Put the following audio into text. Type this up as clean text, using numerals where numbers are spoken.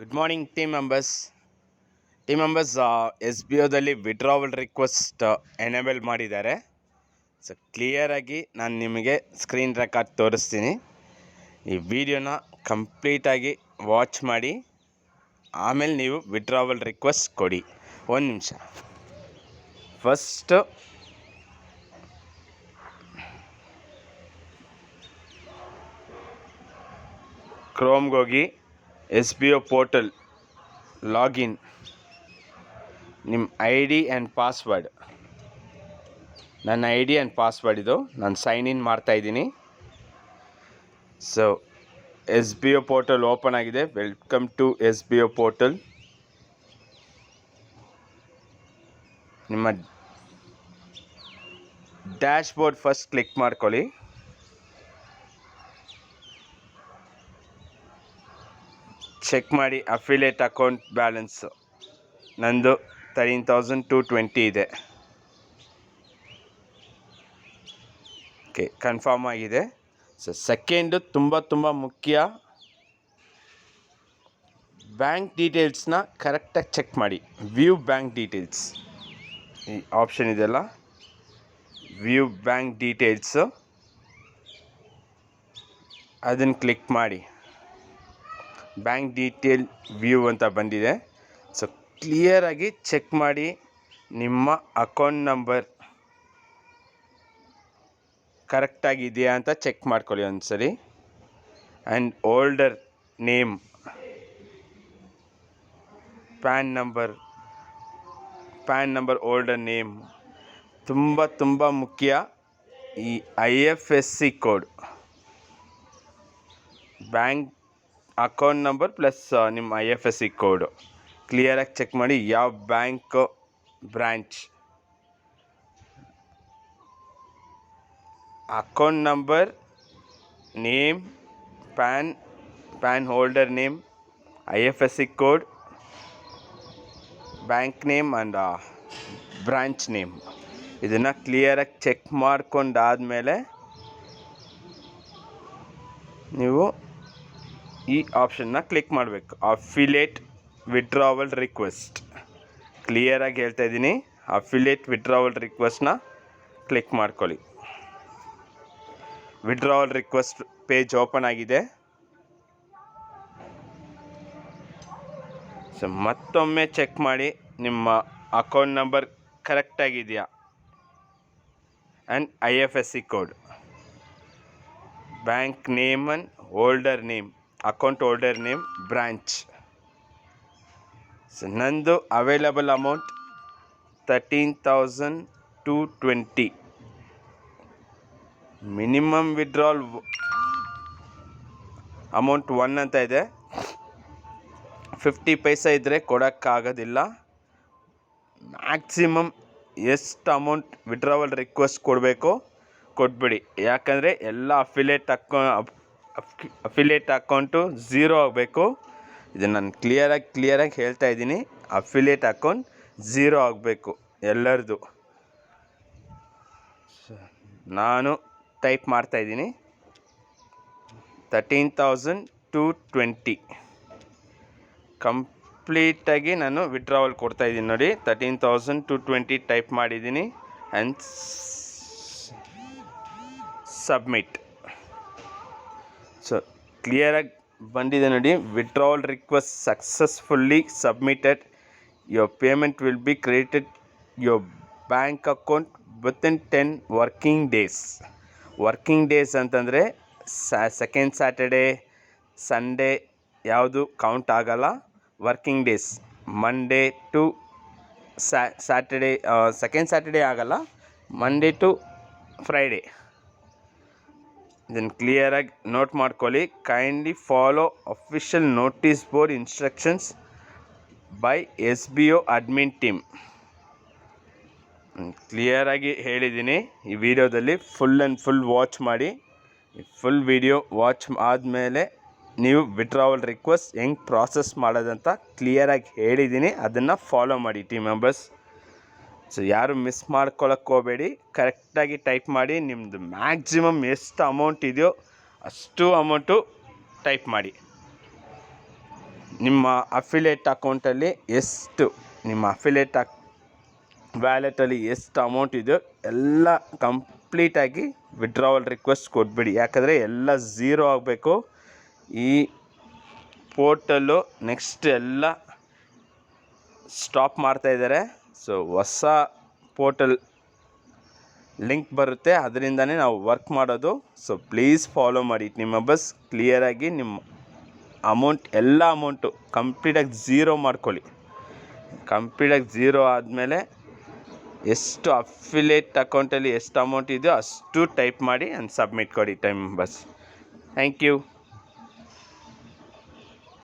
Good morning team members S B ಒದಲ್ಲಿ withdrawal request enable ಮಾಡಿದ್ದಾರೆ. So ಕ್ಲಿಯರಾಗಿ ನಾನು ನಿಮಗೆ ಸ್ಕ್ರೀನ್ ರೆಕಾರ್ಡ್ ತೋರಿಸ್ತೀನಿ. ಈ ವಿಡಿಯೋನ ಕಂಪ್ಲೀಟಾಗಿ ವಾಚ್ ಮಾಡಿ ಆಮೇಲೆ ನೀವು ವಿಡ್ರಾವಲ್ ರಿಕ್ವೆಸ್ಟ್ ಕೊಡಿ. ಒಂದು ನಿಮಿಷ. ಫಸ್ಟು ಕ್ರೋಮ್ಗೆ ಹೋಗಿ S B O portal login, ನಿಮ್ಮ ಐ ಡಿ ಆ್ಯಂಡ್ ಪಾಸ್ವರ್ಡ್, ನನ್ನ ಐ ಡಿ ಆ್ಯಂಡ್ ಪಾಸ್ವರ್ಡ್ ಇದು ನಾನು ಸೈನ್ ಇನ್ ಮಾಡ್ತಾಯಿದ್ದೀನಿ. So S B O portal open ಆಗಿದೆ. Welcome to S B O portal. ನಿಮ್ಮ ಡ್ಯಾಶ್ ಬೋರ್ಡ್ ಫಸ್ಟ್ ಕ್ಲಿಕ್ ಮಾಡ್ಕೊಳ್ಳಿ. Check ಮಾಡಿ affiliate account balance ನಂದು 13,220 ಇದೆ. ಓಕೆ, ಕನ್ಫರ್ಮ್ ಆಗಿದೆ. ಸೊ ಸೆಕೆಂಡು ತುಂಬ ಮುಖ್ಯ, ಬ್ಯಾಂಕ್ ಡೀಟೇಲ್ಸ್ನ ಕರೆಕ್ಟಾಗಿ ಚೆಕ್ ಮಾಡಿ. ವ್ಯೂ ಬ್ಯಾಂಕ್ ಡೀಟೇಲ್ಸ್ ಈ ಆಪ್ಷನ್ ಇದೆಯಲ್ಲ, ವ್ಯೂ ಬ್ಯಾಂಕ್ ಡೀಟೇಲ್ಸು ಅದನ್ನು ಕ್ಲಿಕ್ ಮಾಡಿ. ಬ್ಯಾಂಕ್ ಡೀಟೇಲ್ ವ್ಯೂ ಅಂತ ಬಂದಿದೆ. ಸೊ ಕ್ಲಿಯರಾಗಿ ಚೆಕ್ ಮಾಡಿ ನಿಮ್ಮ ಅಕೌಂಟ್ ನಂಬರ್ ಕರೆಕ್ಟಾಗಿದೆಯಾ ಅಂತ ಚೆಕ್ ಮಾಡ್ಕೊಳ್ಳಿ ಒಂದ್ಸರಿ. And holder name, PAN number holder name ತುಂಬ ಮುಖ್ಯ. ಈ IFSC code, bank account number plus ನಿಮ್ಮ IFSC ಕೋಡು ಕ್ಲಿಯರಾಗಿ ಚೆಕ್ ಮಾಡಿ. ಯಾವ bank branch, account number, name, PAN holder name, IFSC code, bank name and branch name ಇದನ್ನು ಕ್ಲಿಯರಾಗಿ ಚೆಕ್ ಮಾಡ್ಕೊಂಡಾದಮೇಲೆ ನೀವು ಈ ಆಪ್ಷನ್ನ ಕ್ಲಿಕ್ ಮಾಡಬೇಕು. Affiliate withdrawal request. ಕ್ಲಿಯರಾಗಿ ಹೇಳ್ತಾ ಇದ್ದೀನಿ, ಅಫಿಲಿಯೇಟ್ ವಿಡ್ರಾವಲ್ ರಿಕ್ವೆಸ್ಟ್ನ ಕ್ಲಿಕ್ ಮಾಡ್ಕೊಳ್ಳಿ. ವಿಡ್ರಾವಲ್ ರಿಕ್ವೆಸ್ಟ್ ಪೇಜ್ ಓಪನ್ ಆಗಿದೆ. ಸೊ ಮತ್ತೊಮ್ಮೆ ಚೆಕ್ ಮಾಡಿ ನಿಮ್ಮ ಅಕೌಂಟ್ ನಂಬರ್ ಕರೆಕ್ಟಾಗಿದೆಯಾ. And IFSC code, bank name and holder name, account holder name, branch. So ನಂದು available amount 13,220. Minimum withdrawal amount 1 ಅಂತ ಇದೆ. 50 ಪೈಸೆ ಇದ್ದರೆ ಕೊಡೋಕ್ಕಾಗೋದಿಲ್ಲ. ಮ್ಯಾಕ್ಸಿಮಮ್ ಎಷ್ಟು ಅಮೌಂಟ್ ವಿಡ್ರಾವಲ್ ರಿಕ್ವೆಸ್ಟ್ ಕೊಡಬೇಕು ಕೊಟ್ಬಿಡಿ. ಯಾಕಂದರೆ ಎಲ್ಲ ಅಫಿಲಿಯೇಟ್ ಅಕೌಂಟು ಝೀರೋ ಆಗಬೇಕು. ಇದನ್ನು ನಾನು ಕ್ಲಿಯರಾಗಿ ಹೇಳ್ತಾ ಇದ್ದೀನಿ. ಅಫಿಲಿಯೇಟ್ ಅಕೌಂಟ್ ಝೀರೋ ಆಗಬೇಕು ಎಲ್ಲರದು. ನಾನು ಟೈಪ್ ಮಾಡ್ತಾಯಿದ್ದೀನಿ 13,220 ಕಂಪ್ಲೀಟಾಗಿ ನಾನು ವಿಡ್ರಾವಲ್ ಕೊಡ್ತಾಯಿದ್ದೀನಿ ನೋಡಿ. 13,220 ಟೈಪ್ ಮಾಡಿದ್ದೀನಿ ಆ್ಯಂಡ್ ಸಬ್ಮಿಟ್. ಸೊ ಕ್ಲಿಯರಾಗಿ ಬಂದಿದೆ ನೋಡಿ, withdrawal request successfully submitted. Your payment will be credited your bank account within 10 working days. Working days ಅಂತಂದರೆ ಸೆಕೆಂಡ್ ಸ್ಯಾಟರ್ಡೇ ಸಂಡೇ ಯಾವುದು ಕೌಂಟ್ ಆಗಲ್ಲ. Working days Monday to Saturday, second Saturday ಆಗಲ್ಲ, Monday to Friday. ಇದನ್ನು ಕ್ಲಿಯರಾಗಿ note ಮಾಡ್ಕೊಳ್ಳಿ. Kindly follow official notice board instructions by SBO admin team. ಕ್ಲಿಯರಾಗಿ ಹೇಳಿದ್ದೀನಿ ಈ ವಿಡಿಯೋದಲ್ಲಿ. ಫುಲ್ ವಾಚ್ ಮಾಡಿ. ಫುಲ್ ವಿಡಿಯೋ ವಾಚ್ ಆದಮೇಲೆ ನೀವು ವಿಡ್ರಾವಲ್ ರಿಕ್ವೆಸ್ಟ್ ಹೆಂಗೆ ಪ್ರಾಸೆಸ್ ಮಾಡೋದಂತ ಕ್ಲಿಯರಾಗಿ ಹೇಳಿದ್ದೀನಿ. ಅದನ್ನು ಫಾಲೋ ಮಾಡಿ ಟೀಮ್ ಮೆಂಬರ್ಸ್. ಸೊ ಯಾರು ಮಿಸ್ ಮಾಡ್ಕೊಳ್ಳೋಕ್ಕೆ ಹೋಗಬೇಡಿ. ಕರೆಕ್ಟಾಗಿ ಟೈಪ್ ಮಾಡಿ. ನಿಮ್ಮದು ಮ್ಯಾಕ್ಸಿಮಮ್ ಎಷ್ಟು ಅಮೌಂಟ್ ಇದೆಯೋ ಅಷ್ಟು ಅಮೌಂಟು ಟೈಪ್ ಮಾಡಿ. ನಿಮ್ಮ ಅಫಿಲೇಟ್ ಅಕೌಂಟಲ್ಲಿ ಎಷ್ಟು ನಿಮ್ಮ ಅಫಿಲೇಟ್ ವ್ಯಾಲೆಟಲ್ಲಿ ಎಷ್ಟು ಅಮೌಂಟ್ ಇದೆಯೋ ಎಲ್ಲ ಕಂಪ್ಲೀಟಾಗಿ ವಿಡ್ರಾವಲ್ ರಿಕ್ವೆಸ್ಟ್ ಕೊಟ್ಬಿಡಿ. ಯಾಕಂದರೆ ಎಲ್ಲ ಝೀರೋ ಆಗಬೇಕು. ಈ ಪೋರ್ಟಲ್ಲು ನೆಕ್ಸ್ಟ್ ಎಲ್ಲ ಸ್ಟಾಪ್ ಮಾಡ್ತಾಯಿದ್ದಾರೆ. ಸೊ ಹೊಸ ಪೋರ್ಟಲ್ ಲಿಂಕ್ ಬರುತ್ತೆ, ಅದರಿಂದನೇ ನಾವು ವರ್ಕ್ ಮಾಡೋದು. ಸೊ ಪ್ಲೀಸ್ ಫಾಲೋ ಮಾಡಿ. ನಿಮ್ಮ ಬಸ್ ಕ್ಲಿಯರಾಗಿ ನಿಮ್ಮ ಎಲ್ಲ ಅಮೌಂಟು ಕಂಪ್ಲೀಟಾಗಿ ಝೀರೋ ಮಾಡ್ಕೊಳ್ಳಿ. ಕಂಪ್ಲೀಟಾಗಿ ಝೀರೋ ಆದಮೇಲೆ ಎಷ್ಟು ಅಫಿಲೇಟ್ ಅಕೌಂಟಲ್ಲಿ ಎಷ್ಟು ಅಮೌಂಟ್ ಇದೆಯೋ ಅಷ್ಟು ಟೈಪ್ ಮಾಡಿ ಆ್ಯಂಡ್ ಸಬ್ಮಿಟ್ ಕೊಡಿ ಟೈಮ್ ಬಸ್. Thank you.